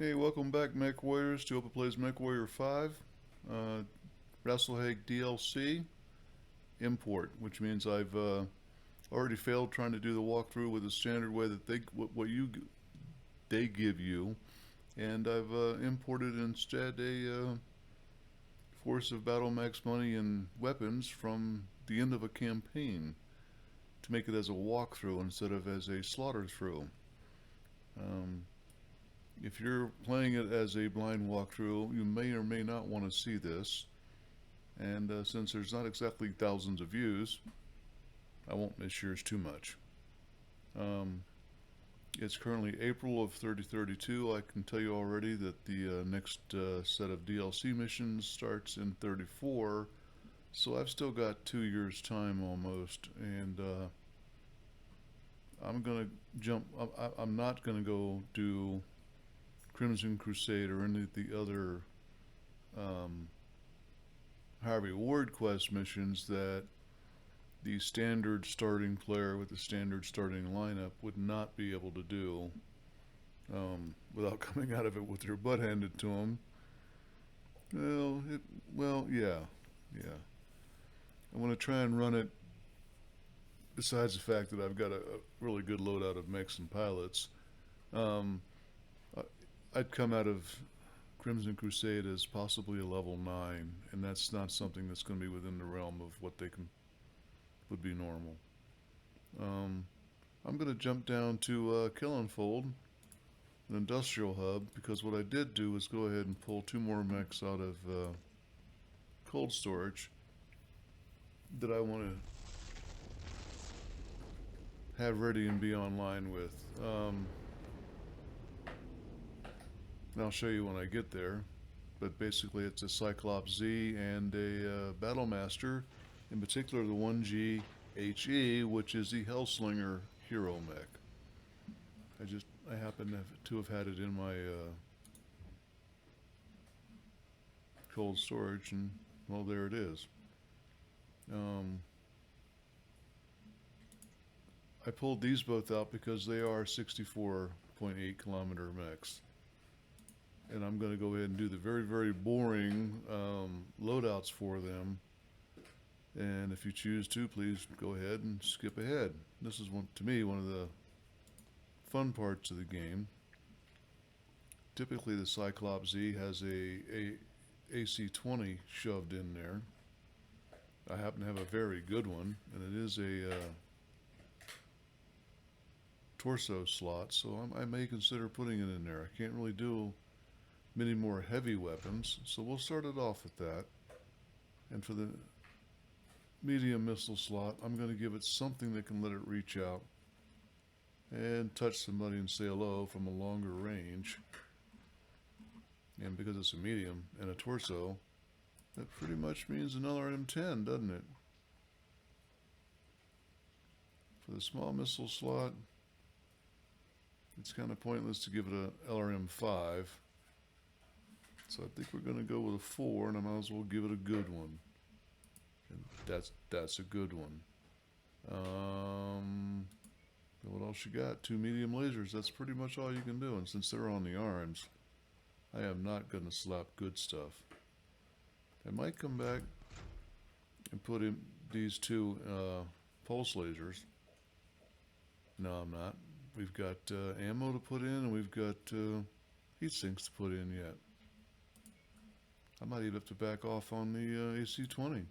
Hey, welcome back, Mechwarriors, to Open Plays MechWarrior 5. RasalHague DLC import, which means I've already failed trying to do the walkthrough with the standard way that they give you, and I've imported instead a force of battlemechs, money, and weapons from the end of a campaign to make it as a walkthrough instead of as a slaughter through. If you're playing it as a blind walkthrough, you may or may not want to see this. And since there's not exactly thousands of views, I won't miss yours too much. It's currently April of 3032. I can tell you already that the next set of DLC missions starts in 34. So I've still got 2 years' time almost. And I'm going to jump. I'm not going to go do Crimson Crusade or any of the other high reward quest missions that the standard starting player with the standard starting lineup would not be able to do without coming out of it with their butt handed to them. Yeah. I want to try and run it. Besides the fact that I've got a really good loadout of mechs and pilots, I'd come out of Crimson Crusade as possibly a level 9, and that's not something that's going to be within the realm of what would be normal. I'm going to jump down to Killenfold, an industrial hub, because what I did do was go ahead and pull 2 more mechs out of cold storage that I want to have ready and be online with. I'll show you when I get there, but basically it's a Cyclops Z and a Battlemaster, in particular the 1G HE, which is the Hellslinger hero mech. I happen to have had it in my cold storage, and well, there it is. I pulled these both out because they are 64.8 kilometer mechs. And I'm going to go ahead and do the very, very boring loadouts for them. And if you choose to, please go ahead and skip ahead. This is, to me, one of the fun parts of the game. Typically, the Cyclops Z has a AC-20 shoved in there. I happen to have a very good one, and it is a torso slot, so I may consider putting it in there. I can't really do many more heavy weapons, so we'll start it off with that. And for the medium missile slot, I'm going to give it something that can let it reach out and touch somebody and say hello from a longer range. And because it's a medium and a torso, that pretty much means an LRM-10, doesn't it? For the small missile slot, it's kind of pointless to give it a LRM-5. So I think we're going to go with a 4, and I might as well give it a good one. And that's a good one. What else you got? 2 medium lasers. That's pretty much all you can do. And since they're on the arms, I am not going to slap good stuff. I might come back and put in these 2 pulse lasers. No, I'm not. We've got ammo to put in, and we've got heat sinks to put in yet. I might even have to back off on the AC-20.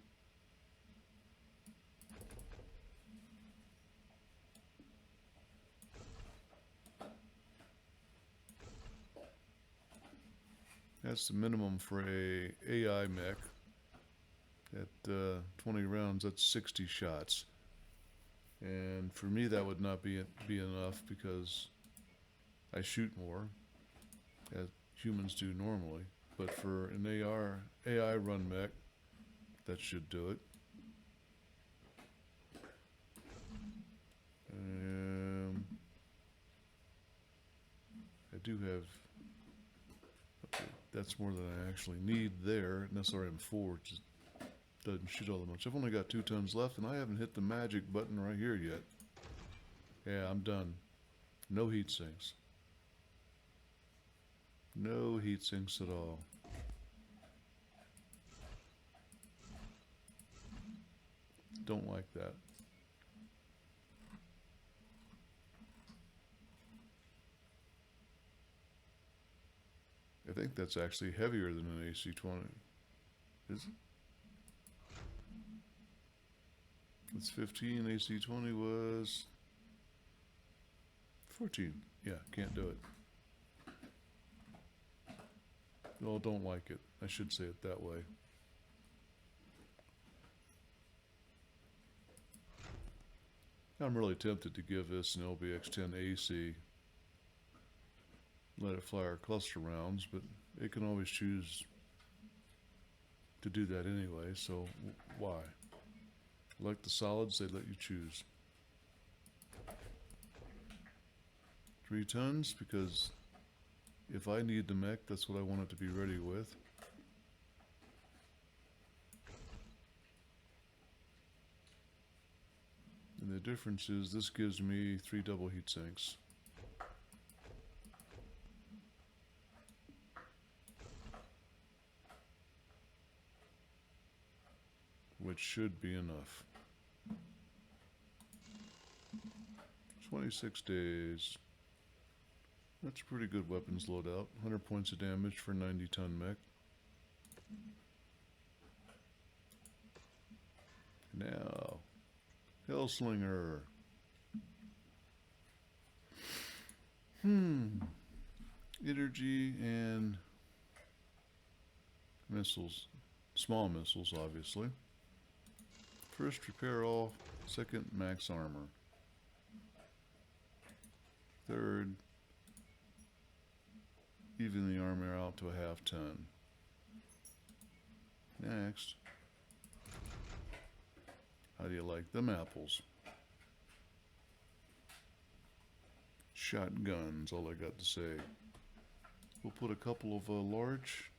That's the minimum for a AI mech. At 20 rounds, that's 60 shots. And for me, that would not be enough because I shoot more, as humans do normally. But for an AI run mech, that should do it. I do have, okay, that's more than I actually need there. An SRM-4 just doesn't shoot all that much. I've only got 2 tons left, and I haven't hit the magic button right here yet. Yeah, I'm done. No heat sinks. No heat sinks at all. Don't like that. I think that's actually heavier than an AC-20. Is it? It's 15, AC-20 was 14. Yeah, can't do it. Well, don't like it. I should say it that way. I'm really tempted to give this an LBX-10 AC. Let it fly our cluster rounds, but it can always choose to do that anyway, so why? Like the solids, they let you choose. 3 tons, because if I need the mech, that's what I want it to be ready with. And the difference is this gives me 3 double heat sinks. Which should be enough. 26 days. That's a pretty good weapons loadout. 100 points of damage for 90-ton mech. Now, Hellslinger. Energy and missiles. Small missiles, obviously. First, repair all. Second, max armor. Third, even the armor out to a half ton. Next, how do you like them apples? Shotguns, all I got to say. We'll put a couple of large.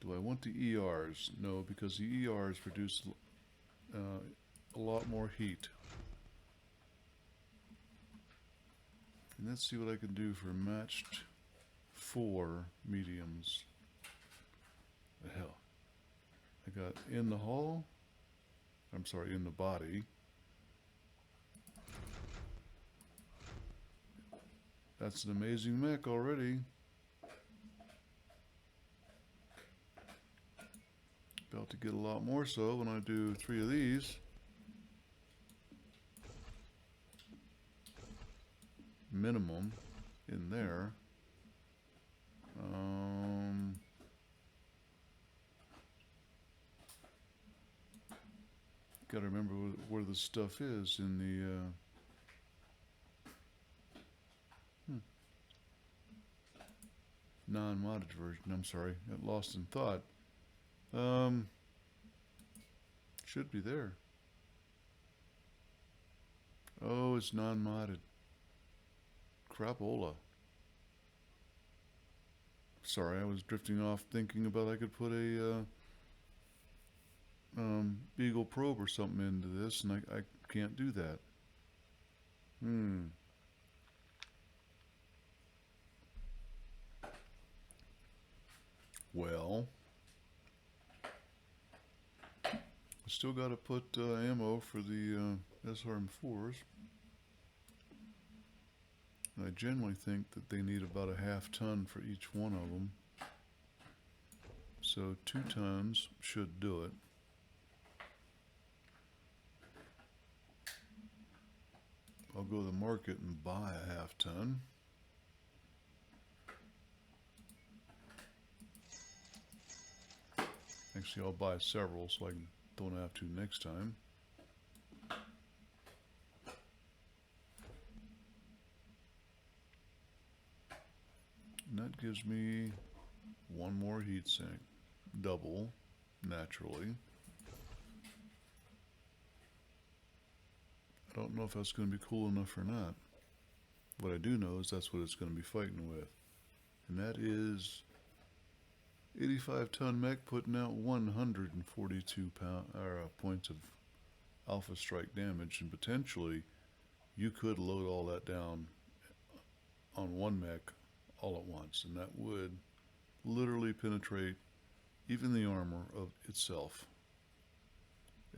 Do I want the ERs? No, because the ERs produce a lot more heat. And let's see what I can do for matched 4 mediums. The hell. I got in the hull. I'm sorry, in the body. That's an amazing mech already. About to get a lot more so when I do 3 of these. Minimum in there. Gotta remember where the stuff is in the non-modded version. I'm sorry, got lost in thought. Should be there. Oh, it's non-modded. Crapola. Sorry, I was drifting off thinking about I could put a Beagle probe or something into this, and I can't do that. Well, I still got to put ammo for the SRM4s. I generally think that they need about a half ton for each one of them. So 2 tons should do it. I'll go to the market and buy a half ton. Actually, I'll buy several so I don't have to next time. And that gives me 1 more heatsink. Double, naturally. I don't know if that's going to be cool enough or not. What I do know is that's what it's going to be fighting with. And that is 85-ton mech putting out 142 points of alpha strike damage, and potentially you could load all that down on one mech all at once, and that would literally penetrate even the armor of itself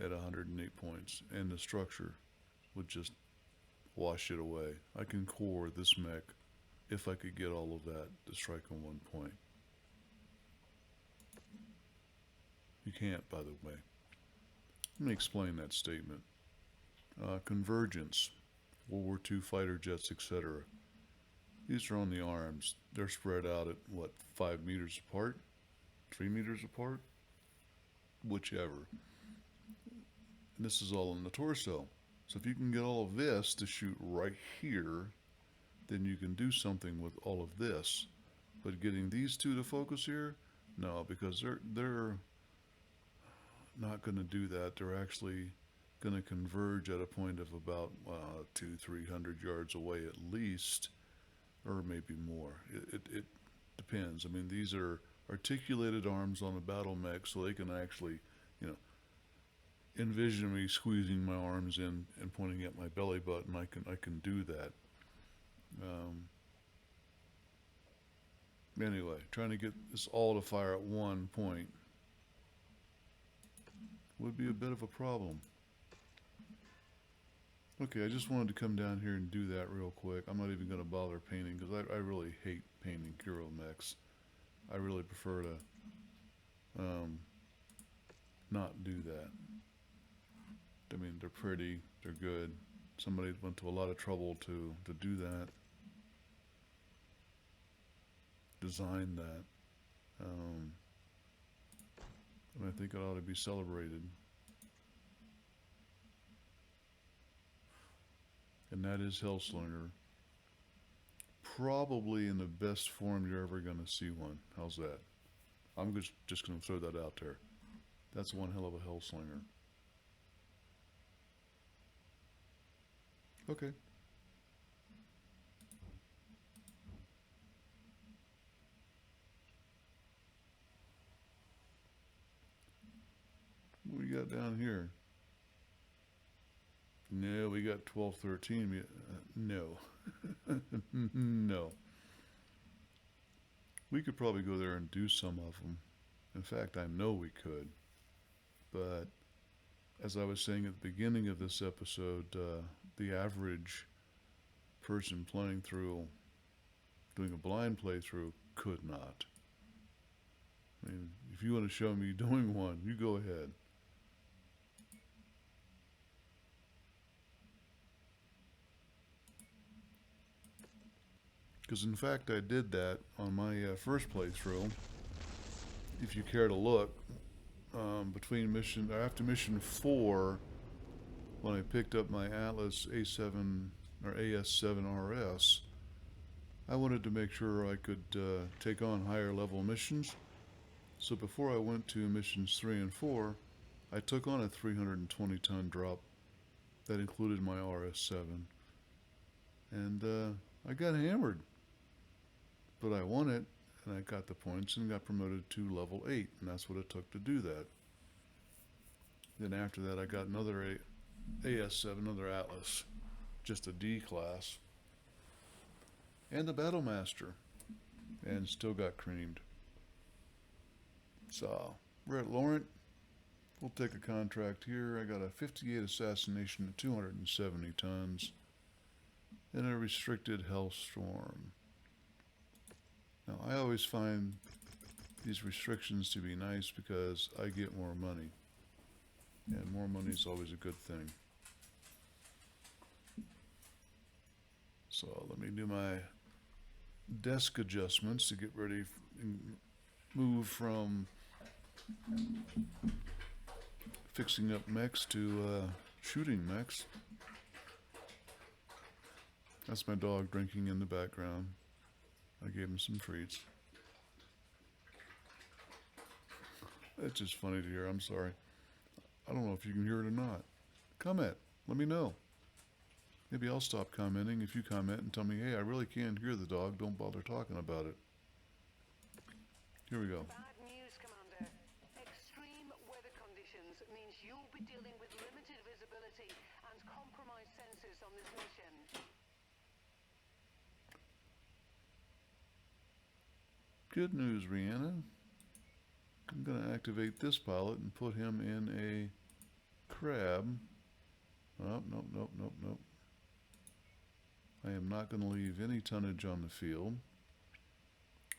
at 108 points, and the structure would just wash it away. I can core this mech if I could get all of that to strike on one point. You can't, by the way. Let me explain that statement. Convergence, World War II fighter jets, etc. These are on the arms. They're spread out at, what, 5 meters apart? 3 meters apart? Whichever. And this is all in the torso. So if you can get all of this to shoot right here, then you can do something with all of this. But getting these two to focus here? No, because they're not going to do that. They're actually going to converge at a point of about 200-300 yards away at least, or maybe more. It depends. I mean, these are articulated arms on a battle mech, so they can actually, you know, envision me squeezing my arms in and pointing at my belly button. I can do that. Anyway, trying to get this all to fire at one point would be a bit of a problem. Okay, I just wanted to come down here and do that real quick. I'm not even going to bother painting because I really hate painting hero mechs. I really prefer to not do that. I mean, they're pretty, they're good. Somebody went to a lot of trouble to do that. Design that. And I think it ought to be celebrated. And that is Hellslinger. Probably in the best form you're ever going to see one. How's that? I'm just going to throw that out there. That's one hell of a Hellslinger. Okay. What we got down here? No, we got 12, 13. No. No. We could probably go there and do some of them. In fact, I know we could. But as I was saying at the beginning of this episode, the average person playing through, doing a blind playthrough, could not. I mean, if you want to show me doing one, you go ahead. Because in fact I did that on my first playthrough. If you care to look, after mission 4, when I picked up my Atlas A7 or AS7 RS, I wanted to make sure I could take on higher level missions. So before I went to missions 3 and 4, I took on a 320 ton drop that included my RS7, and I got hammered. But I won it, and I got the points and got promoted to level 8, and that's what it took to do that. Then after that, I got another AS7, another Atlas, just a D class, and the Battle Master, and still got creamed. So, we're at Laurent. We'll take a contract here. I got a 58 assassination at 270 tons, and a restricted Hellstorm. Now, I always find these restrictions to be nice because I get more money. And more money is always a good thing. So let me do my desk adjustments to get ready and move from fixing up mechs to shooting mechs. That's my dog drinking in the background. I gave him some treats. It's just funny to hear. I'm sorry. I don't know if you can hear it or not. Comment. Let me know. Maybe I'll stop commenting if you comment and tell me, hey, I really can't hear the dog. Don't bother talking about it. Here we go. Bad news, Commander. Extreme weather conditions means you'll be dealing with limited visibility and compromised sensors on this mission. Good news, Rihanna. I'm going to activate this pilot and put him in a crab. Oh, nope, nope, nope, nope. I am not going to leave any tonnage on the field.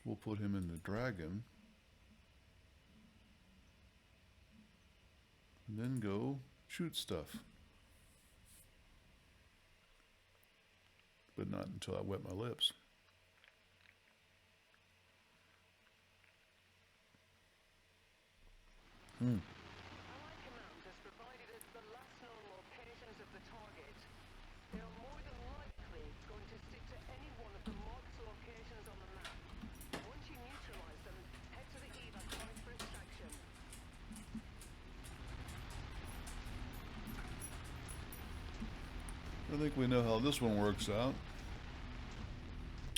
We'll put him in the dragon. And then go shoot stuff. But not until I wet my lips. Allied command has provided us the last known locations of the target. They are more than likely going to stick to any one of the marked locations on the map. Once you neutralize them, head to the evac point for extraction. I think we know how this one works out.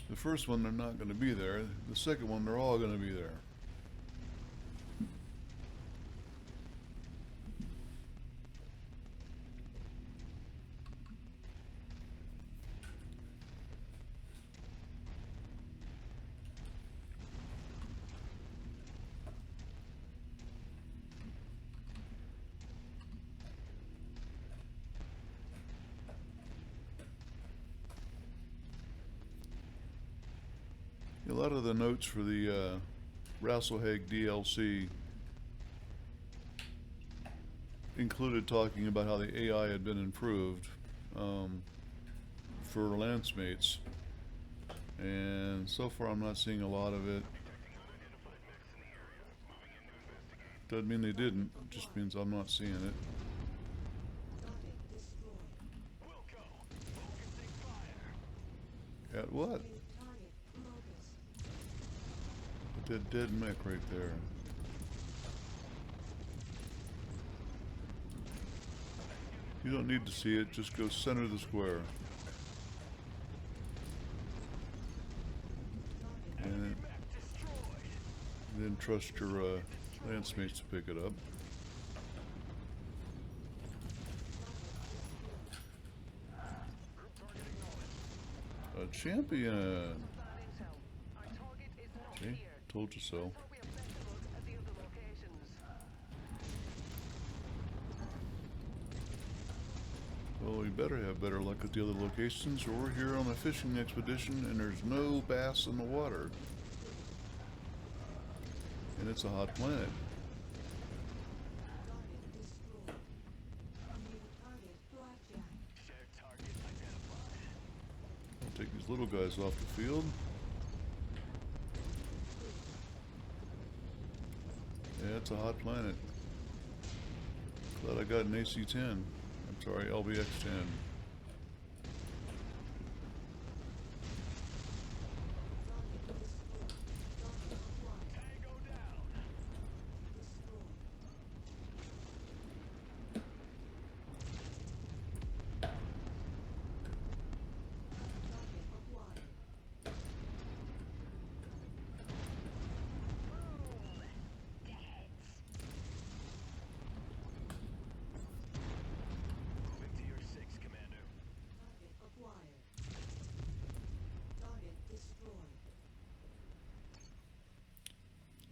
The first one, they're not going to be there. The second one, they're all going to be there. A lot of the notes for the RasalHague DLC included talking about how the AI had been improved for lance mates, and so far I'm not seeing a lot of it. Doesn't mean they didn't, it just means I'm not seeing it. At what? That dead mech right there. You don't need to see it, just go center the square. And then trust your lance mates to pick it up. A champion! Okay, told you so. Well, we better have better luck at the other locations, or we're here on a fishing expedition and there's no bass in the water. And it's a hot planet. I'll take these little guys off the field. Yeah, it's a hot planet. Glad I got an AC-10. I'm sorry, LBX-10.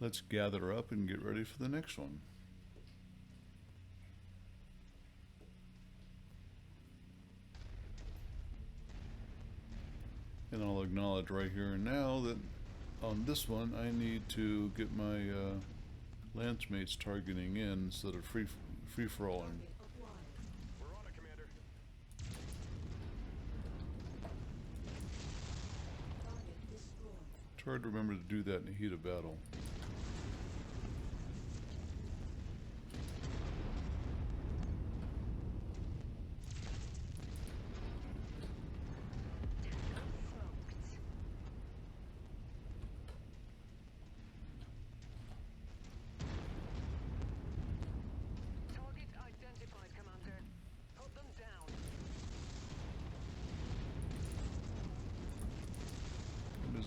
Let's gather up and get ready for the next one. And I'll acknowledge right here and now that on this one I need to get my lance mates targeting in instead of free-for-alling. We're on it, Commander. It's hard to remember to do that in the heat of battle.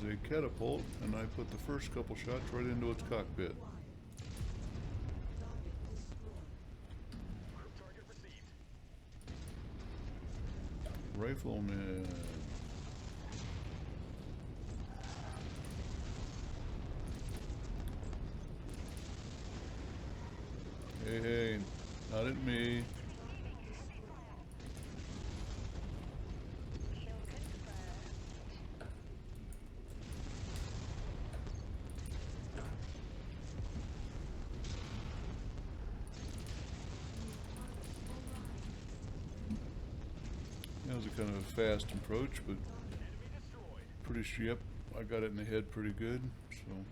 A catapult, and I put the first couple shots right into its cockpit. Rifleman. Hey, hey, not at me. That was a kind of a fast approach, but Enemy destroyed. pretty sure, yep, I got it in the head pretty good, so. On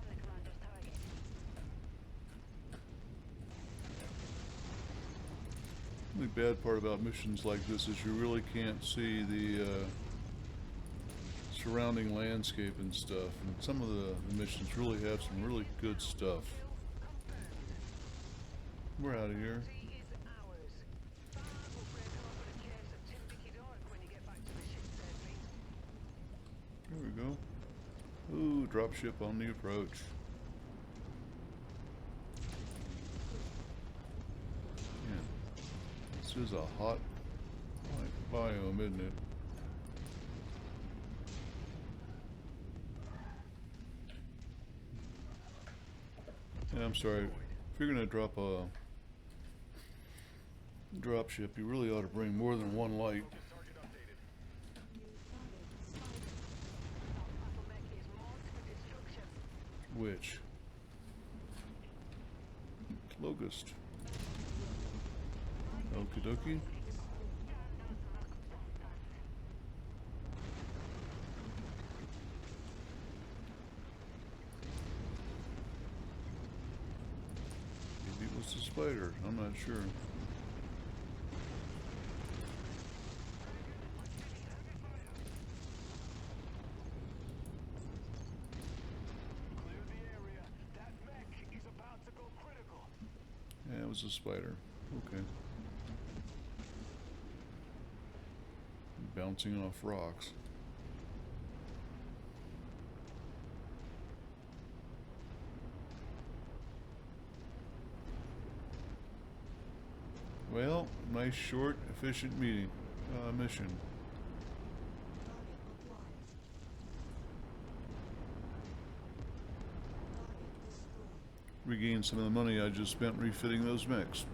the commander's target. The bad part about missions like this is you really can't see the surrounding landscape and stuff. And some of the missions really have some really good stuff. We're out of here. Sea is ours. Fire will break open a case of Timbicky Dark when you get back to the ship safely. There we go. Ooh, dropship on the approach. Yeah. This is a hot biome, isn't it? Yeah, I'm sorry. If you're gonna drop a dropship, you really ought to bring more than one light. Target updated. Battlemech is marked for destruction. Which? Locust. Okie dokie. Maybe it was the spider. I'm not sure. Clear the area. That mech is about to go critical. Yeah, it was a spider. Okay. Bouncing off rocks. Well, nice, short, efficient mission. Regain some of the money I just spent refitting those mechs.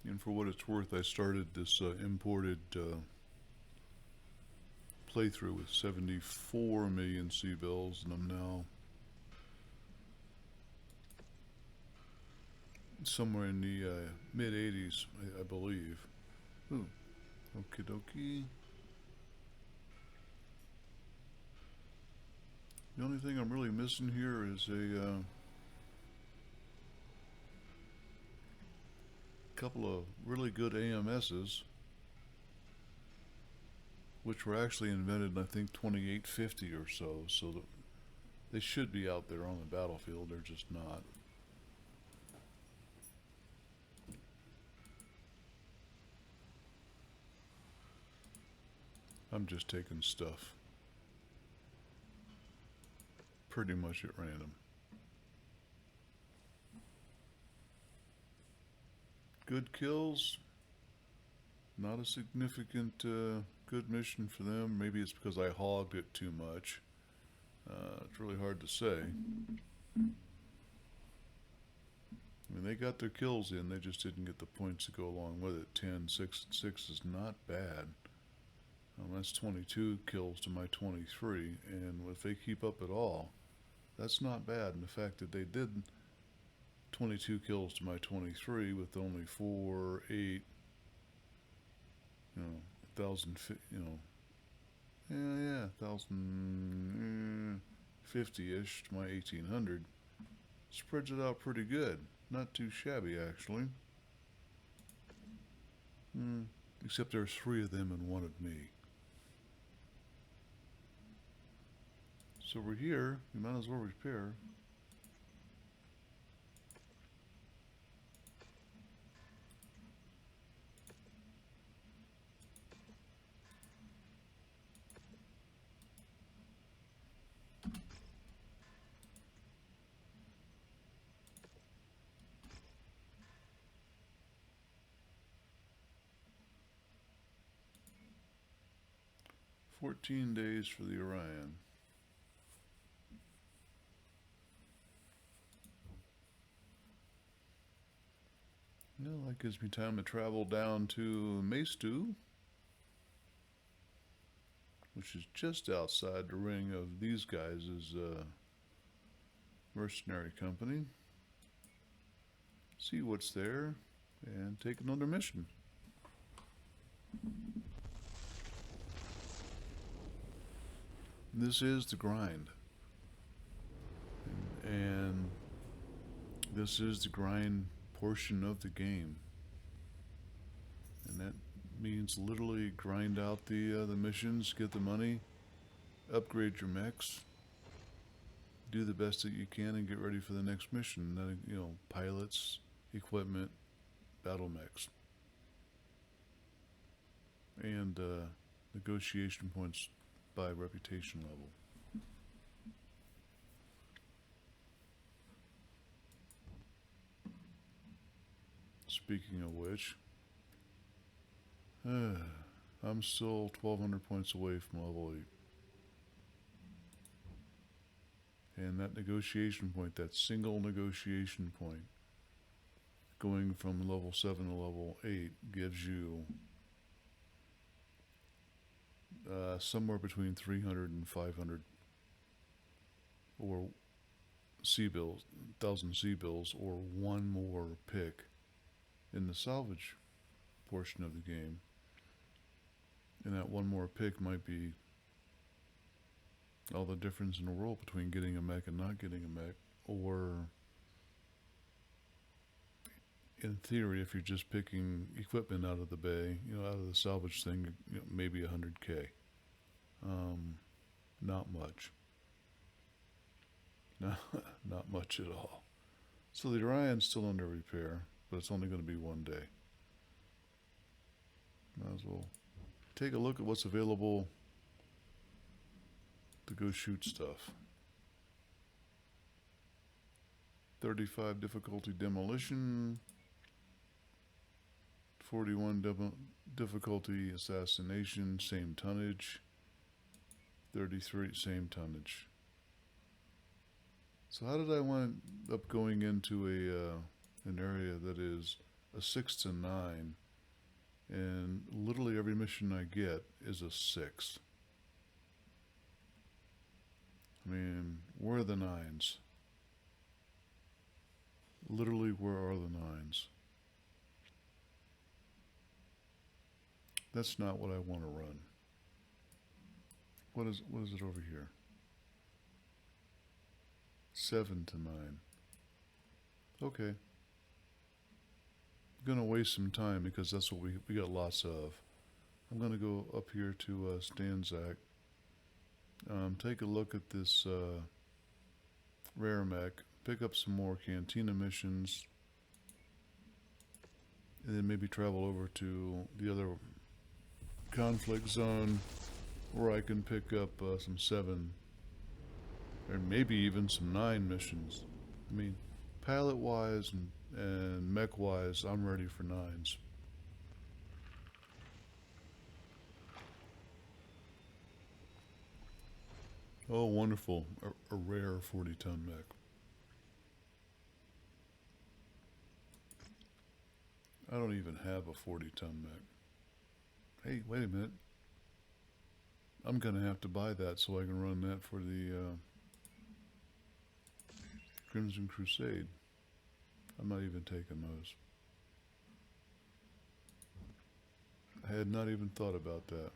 And for what it's worth, I started this imported playthrough with 74 million C-bills, and I'm now somewhere in the mid-80s, I believe. Ooh, okie dokie. The only thing I'm really missing here is a couple of really good AMSs, which were actually invented in I think 2850 or so, so that they should be out there on the battlefield. They're just not. I'm just taking stuff pretty much at random. Good kills, not a significant good mission for them. Maybe it's because I hogged it too much. It's really hard to say. I mean, they got their kills in, they just didn't get the points to go along with it. 10, 6, and 6 is not bad. That's 22 kills to my 23, and if they keep up at all, that's not bad. And the fact that they did 22 kills to my 23 with only 4, 8, 1,000, 1,050-ish to my 1,800 spreads it out pretty good. Not too shabby, actually. Except there's 3 of them and 1 of me. So we're here, we might as well repair. 14 days for the Orion. Well, that gives me time to travel down to Maestu, which is just outside the ring of these guys' mercenary company. See what's there and take another mission. This is the grind. And this is the grind portion of the game. And that means literally grind out the missions, get the money, upgrade your mechs, do the best that you can, and get ready for the next mission. Then, you know, pilots, equipment, battlemechs, and negotiation points by reputation level. Speaking of which, I'm still 1,200 points away from level 8. And that negotiation point, that single negotiation point, going from level 7 to level 8 gives you somewhere between 300 and 500 or C-bills, 1,000 C-bills, or one more pick in the salvage portion of the game. And that one more pick might be all the difference in the world between getting a mech and not getting a mech, or in theory, if you're just picking equipment out of the bay, you know, out of the salvage thing, you know, maybe 100K. Not much. No, not much at all. So the Orion's still under repair, but it's only going to be one day. Might as well take a look at what's available to go shoot stuff. 35 difficulty demolition, 41 difficulty assassination, same tonnage, 33 same tonnage. So how did I wind up going into an area that is a 6 to 9, and literally every mission I get is a 6? I mean, where are the 9s? Literally, where are the 9s? That's not what I want to run. What is it over here? 7 to 9. Okay. I'm gonna waste some time because that's what we got lots of. I'm gonna go up here to Stanzak. Take a look at this rare mech. Pick up some more Cantina missions. And then maybe travel over to the other conflict zone where I can pick up some 7 or maybe even some 9 missions. I mean, pilot wise and mech wise, I'm ready for 9s. Oh, wonderful. A rare 40-ton mech. I don't even have a 40-ton mech. Hey, wait a minute. I'm going to have to buy that so I can run that for the Crimson Crusade. I'm not even taking those. I had not even thought about that.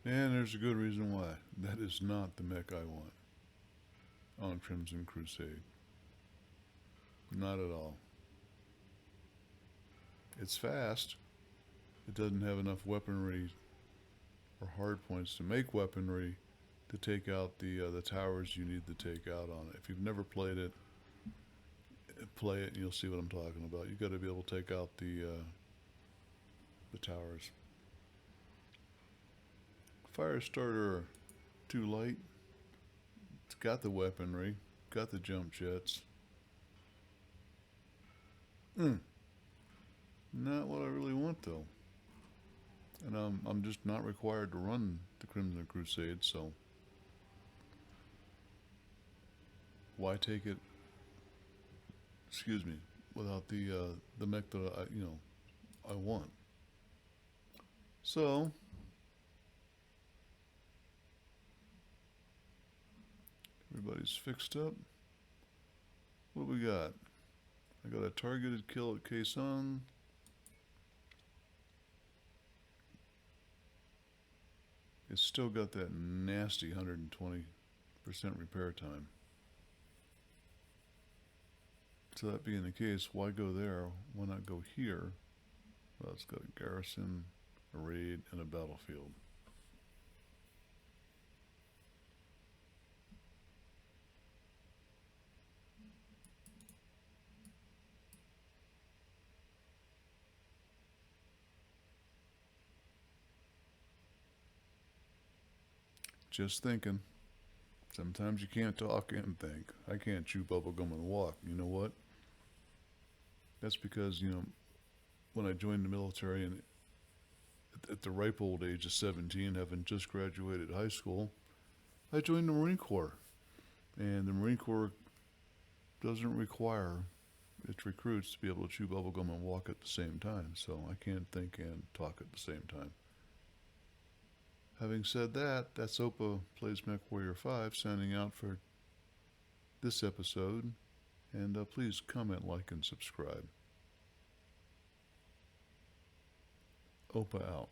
And there's a good reason why. That is not the mech I want on Crimson Crusade. Not at all. It's fast. It doesn't have enough weaponry or hard points to make weaponry to take out the towers you need to take out on it. If you've never played it, play it and you'll see what I'm talking about. You've got to be able to take out the towers. Fire starter too light. It's got the weaponry, got the jump jets. Not what I really want, though. And I'm just not required to run the Crimson Crusade, so why take it? Excuse me, without the mech that I want. So everybody's fixed up. What we got? I got a targeted kill at Kason. It's still got that nasty 120% repair time. So that being the case, why go there? Why not go here? Well, it's got a garrison, a raid, and a battlefield. Just thinking. Sometimes you can't talk and think. I can't chew bubblegum and walk. You know what? That's because, when I joined the military and at the ripe old age of 17, having just graduated high school, I joined the Marine Corps. And the Marine Corps doesn't require its recruits to be able to chew bubblegum and walk at the same time. So I can't think and talk at the same time. Having said that, that's Opa Plays MechWarrior 5 signing out for this episode. And please comment, like, and subscribe. Opa out.